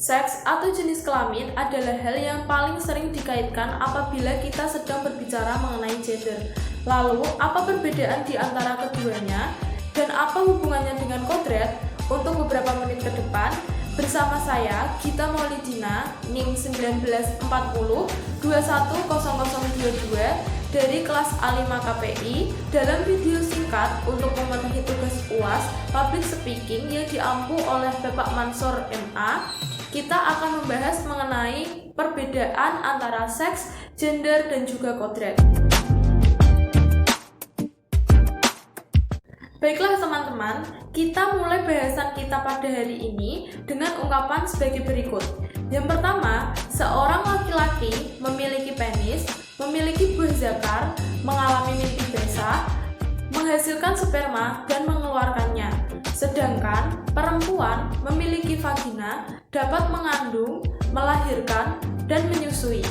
Seks atau jenis kelamin adalah hal yang paling sering dikaitkan apabila kita sedang berbicara mengenai gender. Lalu, apa perbedaan di antara keduanya dan apa hubungannya dengan kodrat? Untuk beberapa menit ke depan, bersama saya, Gita Maulidina, NIM 1940210022 dari kelas A5 KPI dalam video singkat untuk memenuhi tugas UAS Public Speaking yang diampu oleh Bapak Mansur MA. Kita akan membahas mengenai perbedaan antara seks, gender, dan juga kodrat. Baiklah teman-teman, kita mulai bahasan kita pada hari ini dengan ungkapan sebagai berikut. Yang pertama, seorang laki-laki memiliki penis, memiliki buah zakar, mengalami mimpi basah, menghasilkan sperma dan mengeluarkannya. Sedangkan perempuan memiliki vagina, dapat mengandung, melahirkan, dan menyusui.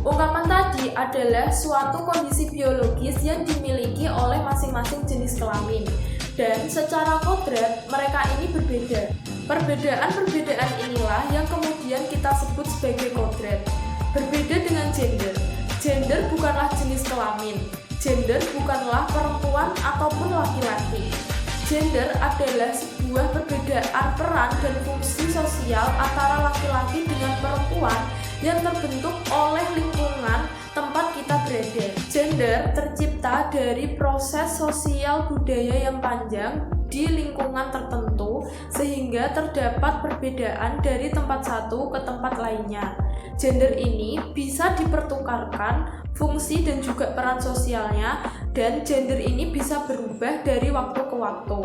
Ungkapan tadi adalah suatu kondisi biologis yang dimiliki oleh masing-masing jenis kelamin. Dan secara kodrat, mereka ini berbeda. Perbedaan-perbedaan inilah yang kemudian kita sebut sebagai kodrat. Berbeda dengan gender. Gender bukanlah jenis kelamin. Gender bukanlah perempuan ataupun laki-laki. Gender adalah sebuah perbedaan peran dan fungsi sosial antara laki-laki dengan perempuan yang terbentuk oleh lingkungan tempat kita berada. Gender tercipta dari proses sosial budaya yang panjang di lingkungan tertentu sehingga terdapat perbedaan dari tempat satu ke tempat lainnya. Gender ini bisa dipertukarkan fungsi dan juga peran sosialnya, dan gender ini bisa berubah dari waktu ke waktu.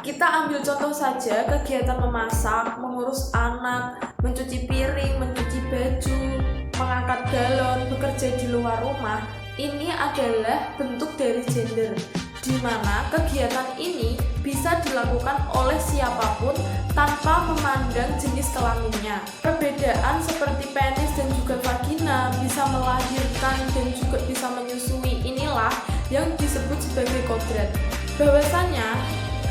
Kita ambil contoh saja kegiatan memasak, mengurus anak, mencuci piring, mencuci baju, mengangkat galon, bekerja di luar rumah. Ini adalah bentuk dari gender, di mana kegiatan ini bisa dilakukan oleh siapapun tanpa memandang jenis kelaminnya. Perbedaan seperti penis dan juga vagina, bisa melahirkan dan juga bisa menyusui, inilah yang disebut sebagai kodrat. Bahwasanya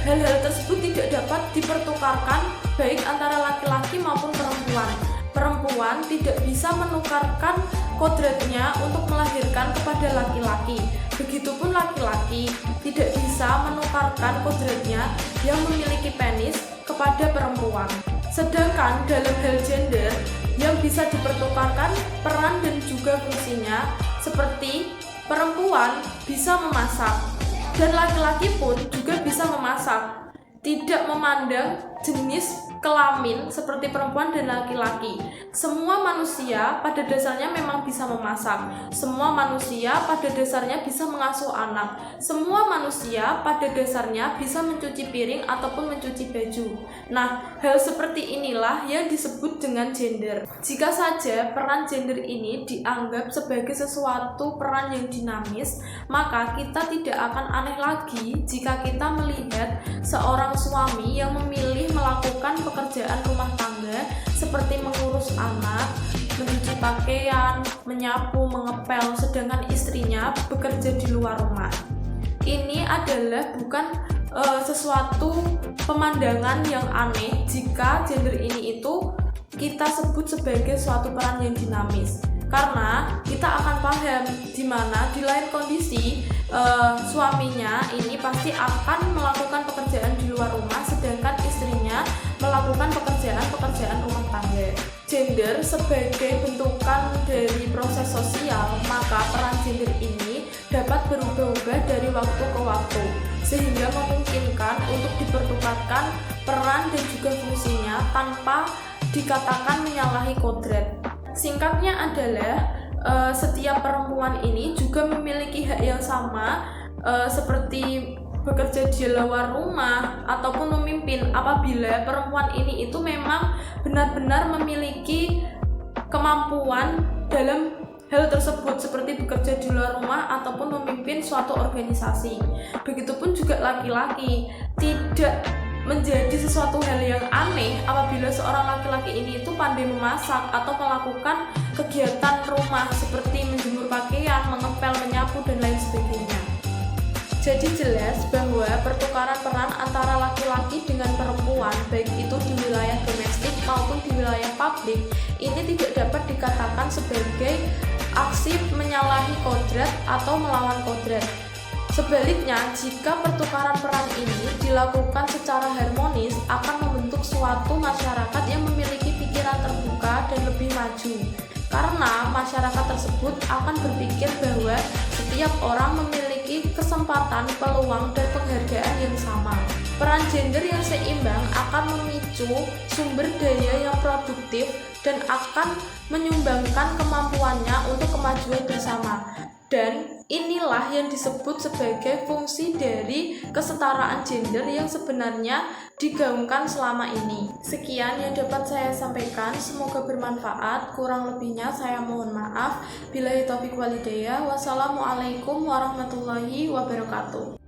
hal-hal tersebut tidak dapat dipertukarkan baik antara laki-laki maupun perempuan. Perempuan tidak bisa menukarkan kodratnya untuk melahirkan kepada laki-laki. Begitupun laki-laki tidak bisa menukarkan kodratnya yang memiliki penis kepada perempuan. Sedangkan dalam hal gender yang bisa dipertukarkan peran dan juga fungsinya, seperti perempuan bisa memasak dan laki-laki pun juga bisa memasak, tidak memandang jenis kelamin seperti perempuan dan laki-laki. Semua manusia pada dasarnya memang bisa memasak. Semua manusia pada dasarnya bisa mengasuh anak. Semua manusia pada dasarnya bisa mencuci piring ataupun mencuci baju. Nah, hal seperti inilah yang disebut dengan gender. Jika saja peran gender ini dianggap sebagai sesuatu peran yang dinamis, maka kita tidak akan aneh lagi jika kita melihat seorang suami yang memilih melakukan pekerjaan rumah tangga seperti mengurus anak, mencuci pakaian, menyapu, mengepel, sedangkan istrinya bekerja di luar rumah. Ini adalah bukan sesuatu pemandangan yang aneh jika gender ini itu kita sebut sebagai suatu peran yang dinamis. Karena kita akan paham di mana di lain kondisi suaminya ini pasti akan melakukan pekerjaan di luar rumah, sedangkan istrinya melakukan pekerjaan rumah tangga. Gender sebagai bentukan dari proses sosial, maka peran gender ini dapat berubah-ubah dari waktu ke waktu, sehingga memungkinkan untuk dipertukarkan peran dan juga fungsinya tanpa dikatakan menyalahi kodrat. Singkatnya adalah setiap perempuan ini juga memiliki hak yang sama seperti bekerja di luar rumah ataupun memimpin apabila perempuan ini itu memang benar-benar memiliki kemampuan dalam hal tersebut seperti bekerja di luar rumah ataupun memimpin suatu organisasi. Begitupun juga laki-laki, tidak menjadi sesuatu hal yang aneh apabila seorang laki-laki ini itu pandai memasak atau melakukan kegiatan rumah seperti menjemur pakaian, mengepel, menyapu, dan lain sebagainya. Jadi jelas bahwa pertukaran peran antara laki-laki dengan perempuan, baik itu di wilayah domestik maupun di wilayah publik, ini tidak dapat dikatakan sebagai aksi menyalahi kodrat atau melawan kodrat. Sebaliknya, jika pertukaran peran ini dilakukan secara harmonis, akan membentuk suatu masyarakat yang memiliki pikiran terbuka dan lebih maju. Karena masyarakat tersebut akan berpikir bahwa setiap orang memiliki kesempatan, peluang, dan penghargaan yang sama. Peran gender yang seimbang akan memicu sumber daya yang produktif dan akan menyumbangkan kemampuannya untuk kemajuan bersama. Dan inilah yang disebut sebagai fungsi dari kesetaraan gender yang sebenarnya digaungkan selama ini. Sekian yang dapat saya sampaikan, semoga bermanfaat. Kurang lebihnya saya mohon maaf. Billahi taufiq wal hidayah. Wassalamualaikum warahmatullahi wabarakatuh.